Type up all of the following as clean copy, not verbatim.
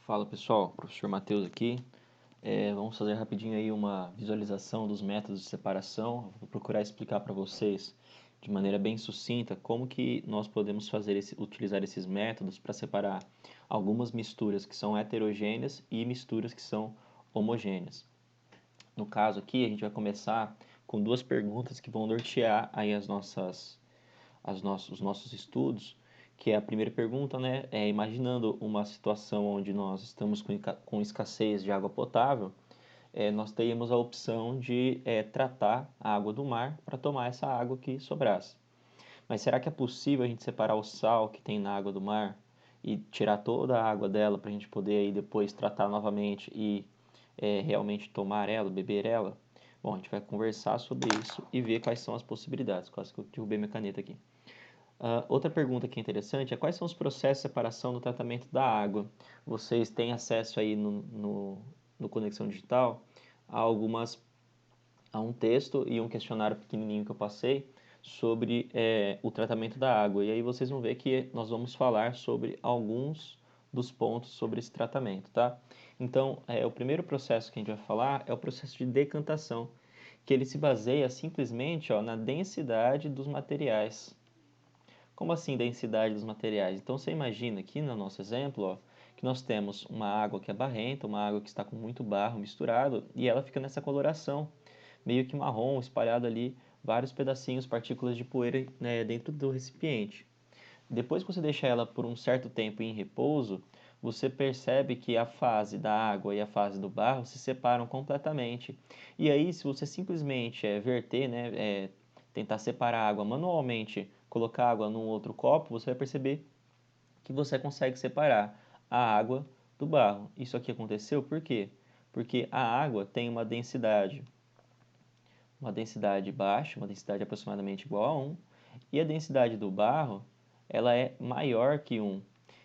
Fala pessoal, professor Matheus aqui. Vamos fazer rapidinho aí uma visualização dos métodos de separação. Vou procurar explicar para vocês de maneira bem sucinta como que nós podemos utilizar esses métodos para separar algumas misturas que são heterogêneas e misturas que são homogêneas. No caso aqui, a gente vai começar com duas perguntas que vão nortear aí os nossos estudos, que é a primeira pergunta, né? Imaginando uma situação onde nós estamos com escassez de água potável, nós teríamos a opção de tratar a água do mar para tomar essa água que sobrasse. Mas será que é possível a gente separar o sal que tem na água do mar e tirar toda a água dela para a gente poder aí depois tratar novamente e realmente tomar ela, beber ela? Bom, a gente vai conversar sobre isso e ver quais são as possibilidades. Quase que eu derrubei minha caneta aqui. Outra pergunta que é interessante é quais são os processos de separação no tratamento da água? Vocês têm acesso aí no Conexão Digital a um texto e um questionário pequenininho que eu passei sobre o tratamento da água. E aí vocês vão ver que nós vamos falar sobre alguns dos pontos sobre esse tratamento, tá? Então, o primeiro processo que a gente vai falar é o processo de decantação, que ele se baseia simplesmente na densidade dos materiais. Como assim densidade dos materiais? Então você imagina aqui no nosso exemplo, que nós temos uma água que é barrenta, uma água que está com muito barro misturado e ela fica nessa coloração, meio que marrom, espalhado ali, vários pedacinhos, partículas de poeira, né, dentro do recipiente. Depois que você deixa ela por um certo tempo em repouso, você percebe que a fase da água e a fase do barro se separam completamente. E aí, se você simplesmente verter, né, tentar separar a água manualmente, colocar água num outro copo, você vai perceber que você consegue separar a água do barro. Isso aqui aconteceu por quê? Porque a água tem uma densidade baixa, uma densidade aproximadamente igual a 1, e a densidade do barro ela é maior que 1.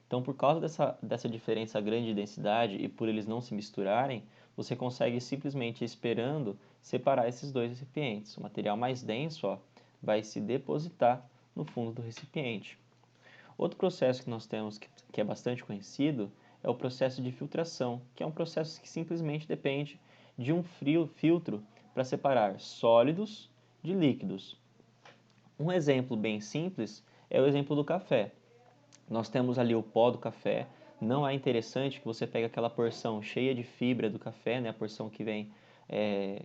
Então, por causa dessa diferença grande de densidade e por eles não se misturarem, você consegue simplesmente esperando separar esses dois recipientes. O material mais denso vai se depositar no fundo do recipiente. Outro processo que nós temos que é bastante conhecido é o processo de filtração, que é um processo que simplesmente depende de um filtro para separar sólidos de líquidos. Um exemplo bem simples é o exemplo do café. Nós temos ali o pó do café. Não é interessante que você pegue aquela porção cheia de fibra do café, né? A porção que vem,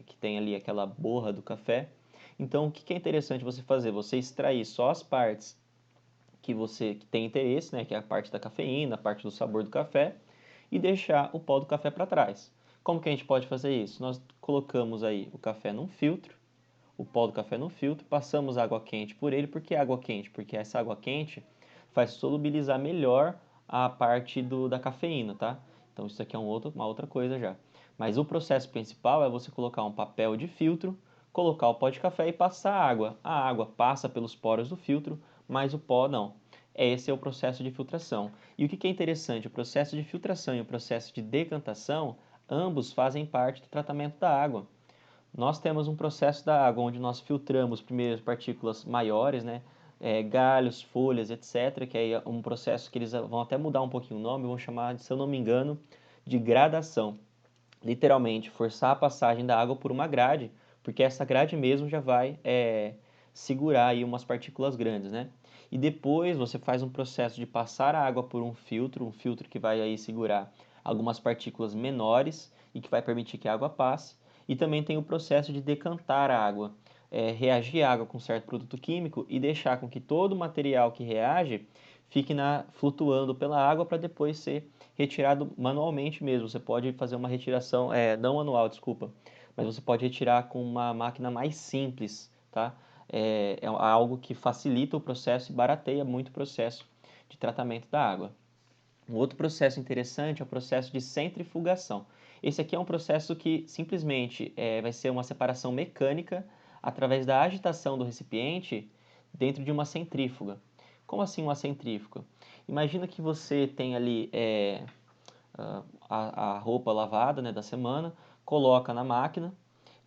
que tem ali aquela borra do café. Então, o que é interessante você fazer? Você extrair só as partes que tem interesse, né? Que é a parte da cafeína, a parte do sabor do café, e deixar o pó do café para trás. Como que a gente pode fazer isso? Nós colocamos aí o café num filtro, o pó do café no filtro, passamos água quente por ele. Por que água quente? Porque essa água quente faz solubilizar melhor a parte da cafeína, tá? Então isso aqui é uma outra coisa já. Mas o processo principal é você colocar um papel de filtro, colocar o pó de café e passar a água. A água passa pelos poros do filtro, mas o pó não. Esse é o processo de filtração. E o que é interessante, o processo de filtração e o processo de decantação, ambos fazem parte do tratamento da água. Nós temos um processo da água onde nós filtramos primeiro as partículas maiores, né? Galhos, folhas, etc., que é um processo que eles vão até mudar um pouquinho o nome, vão chamar, se eu não me engano, de gradação. Literalmente, forçar a passagem da água por uma grade, porque essa grade mesmo já vai segurar aí umas partículas grandes, né? E depois você faz um processo de passar a água por um filtro que vai aí segurar algumas partículas menores e que vai permitir que a água passe. E também tem o processo de decantar a água, reagir a água com certo produto químico e deixar com que todo o material que reage fique flutuando pela água para depois ser retirado manualmente mesmo. Você pode fazer uma retiração, não manual, desculpa, mas você pode retirar com uma máquina mais simples, tá? É algo que facilita o processo e barateia muito o processo de tratamento da água. Um outro processo interessante é o processo de centrifugação. Esse aqui é um processo que simplesmente vai ser uma separação mecânica através da agitação do recipiente dentro de uma centrífuga. Como assim uma centrífuga? Imagina que você tem ali a roupa lavada, né, da semana, coloca na máquina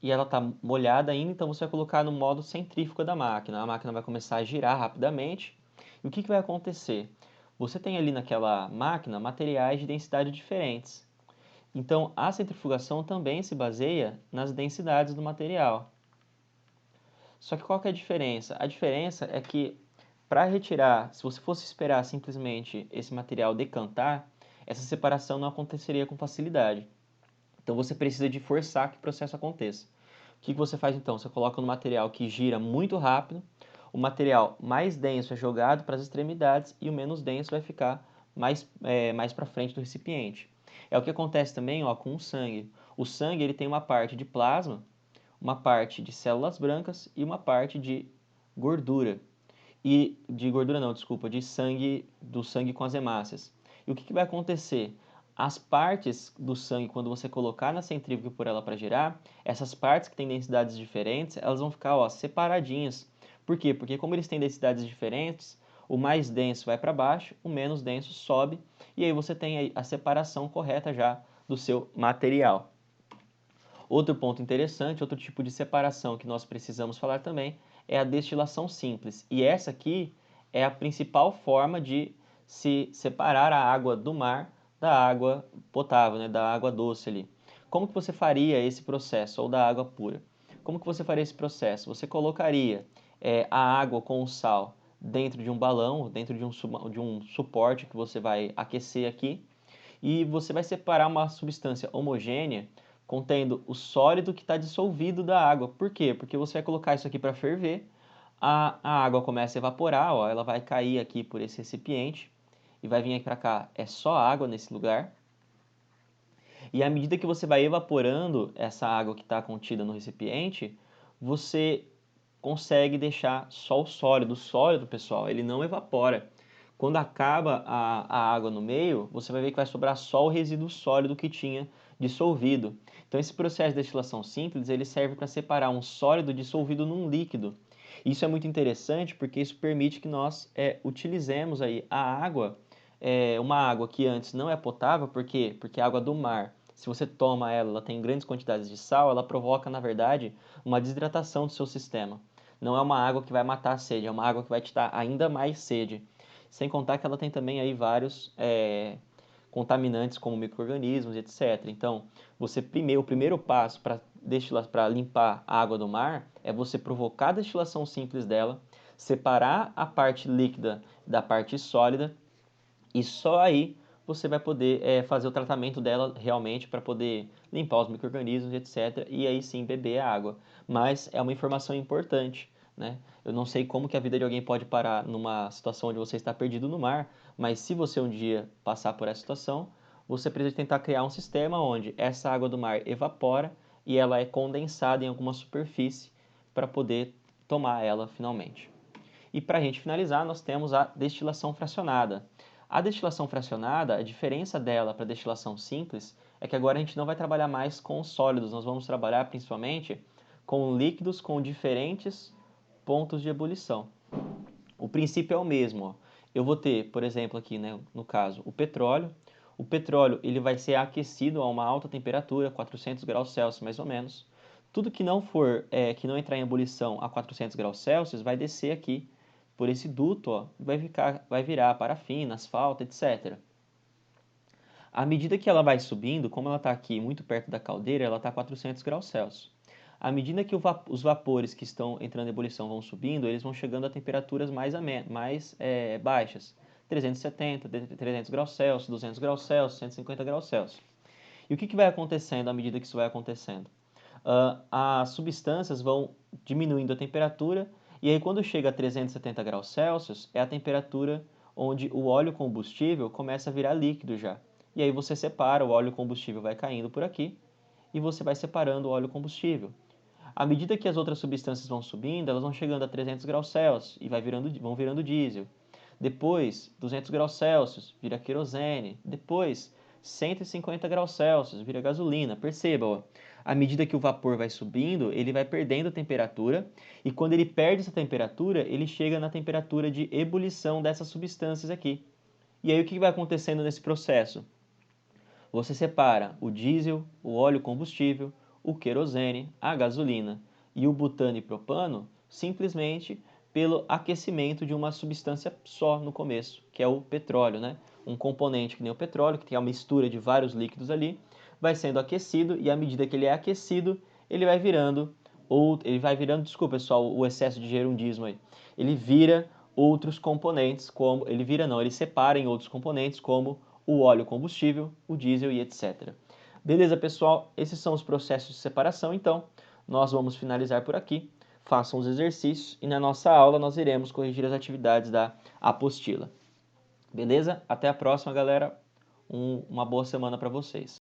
e ela está molhada ainda, então você vai colocar no modo centrífuga da máquina. A máquina vai começar a girar rapidamente. E o que vai acontecer? você tem ali naquela máquina materiais de densidade diferentes. Então, a centrifugação também se baseia nas densidades do material. Só que qual que é a diferença? A diferença é que para retirar, se você fosse esperar simplesmente esse material decantar, essa separação não aconteceria com facilidade. Então você precisa de forçar que o processo aconteça. O que você faz então? Você coloca no material que gira muito rápido, o material mais denso é jogado para as extremidades e o menos denso vai ficar mais para frente do recipiente. É o que acontece também ó, com o sangue. O sangue ele tem uma parte de plasma, uma parte de células brancas e uma parte de gordura. E de gordura não, desculpa, de sangue, do sangue com as hemácias. E o que vai acontecer? As partes do sangue, quando você colocar na centrífuga e pôr ela para girar, essas partes que têm densidades diferentes, elas vão ficar ó, separadinhas. Por quê? Porque como eles têm densidades diferentes, o mais denso vai para baixo, o menos denso sobe, e aí você tem a separação correta já do seu material. Outro ponto interessante, outro tipo de separação que nós precisamos falar também é a destilação simples. E essa aqui é a principal forma de se separar a água do mar da água potável, né, da água doce ali. Como que você faria esse processo, ou da água pura? Como que você faria esse processo? Você colocaria a água com o sal dentro de um balão, dentro de um suporte que você vai aquecer aqui, e você vai separar uma substância homogênea contendo o sólido que está dissolvido da água. Por quê? Porque você vai colocar isso aqui para ferver, a água começa a evaporar, ó, ela vai cair aqui por esse recipiente e vai vir aqui para cá, é só água nesse lugar. E à medida que você vai evaporando essa água que está contida no recipiente, você consegue deixar só o sólido, pessoal, ele não evapora. Quando acaba a água no meio, você vai ver que vai sobrar só o resíduo sólido que tinha dissolvido. Então esse processo de destilação simples, ele serve para separar um sólido dissolvido num líquido. Isso é muito interessante porque isso permite que nós utilizemos aí a água, uma água que antes não é potável, por quê? Porque a água do mar, se você toma ela, ela tem grandes quantidades de sal, ela provoca, na verdade, uma desidratação do seu sistema. Não é uma água que vai matar a sede, é uma água que vai te dar ainda mais sede. Sem contar que ela tem também aí vários contaminantes como micro-organismos, etc. Então, o primeiro passo para limpar a água do mar é você provocar a destilação simples dela, separar a parte líquida da parte sólida e só aí você vai poder fazer o tratamento dela realmente para poder limpar os micro-organismos, etc. E aí sim beber a água. Mas é uma informação importante, né? Eu não sei como que a vida de alguém pode parar numa situação onde você está perdido no mar, mas se você um dia passar por essa situação, você precisa tentar criar um sistema onde essa água do mar evapora e ela é condensada em alguma superfície para poder tomar ela finalmente. E para a gente finalizar, nós temos a destilação fracionada. A destilação fracionada, a diferença dela para a destilação simples é que agora a gente não vai trabalhar mais com sólidos, nós vamos trabalhar principalmente com líquidos com diferentes pontos de ebulição. O princípio é o mesmo. Ó. Eu vou ter, por exemplo, aqui, né, no caso, o petróleo. O petróleo ele vai ser aquecido a uma alta temperatura, 400 graus Celsius mais ou menos. Tudo que não for, que não entrar em ebulição a 400 graus Celsius vai descer aqui por esse duto, ó, vai virar parafina, asfalto, etc. À medida que ela vai subindo, como ela está aqui muito perto da caldeira, ela está a 400 graus Celsius. À medida que os vapores que estão entrando em ebulição vão subindo, eles vão chegando a temperaturas mais baixas. 370, 300 graus Celsius, 200 graus Celsius, 150 graus Celsius. E o que vai acontecendo à medida que isso vai acontecendo? As substâncias vão diminuindo a temperatura e aí quando chega a 370 graus Celsius é a temperatura onde o óleo combustível começa a virar líquido já. E aí você separa, o óleo combustível vai caindo por aqui e você vai separando o óleo combustível. À medida que as outras substâncias vão subindo, elas vão chegando a 300 graus Celsius e vão virando diesel. Depois, 200 graus Celsius, vira querosene. Depois, 150 graus Celsius, vira gasolina. Perceba, ó, à medida que o vapor vai subindo, ele vai perdendo a temperatura, e quando ele perde essa temperatura, ele chega na temperatura de ebulição dessas substâncias aqui. E aí o que vai acontecendo nesse processo? Você separa o diesel, o óleo combustível, o querosene, a gasolina e o butano e propano simplesmente pelo aquecimento de uma substância só no começo, que é o petróleo, né? Um componente que nem o petróleo, que tem a mistura de vários líquidos ali, vai sendo aquecido e à medida que ele é aquecido, ele vai virando, desculpa pessoal, o excesso de gerundismo aí, ele vira outros componentes, como, ele separa em outros componentes, como o óleo combustível, o diesel e etc. Beleza, pessoal? Esses são os processos de separação, então nós vamos finalizar por aqui. Façam os exercícios e na nossa aula nós iremos corrigir as atividades da apostila. Beleza? Até a próxima, galera. Uma boa semana para vocês.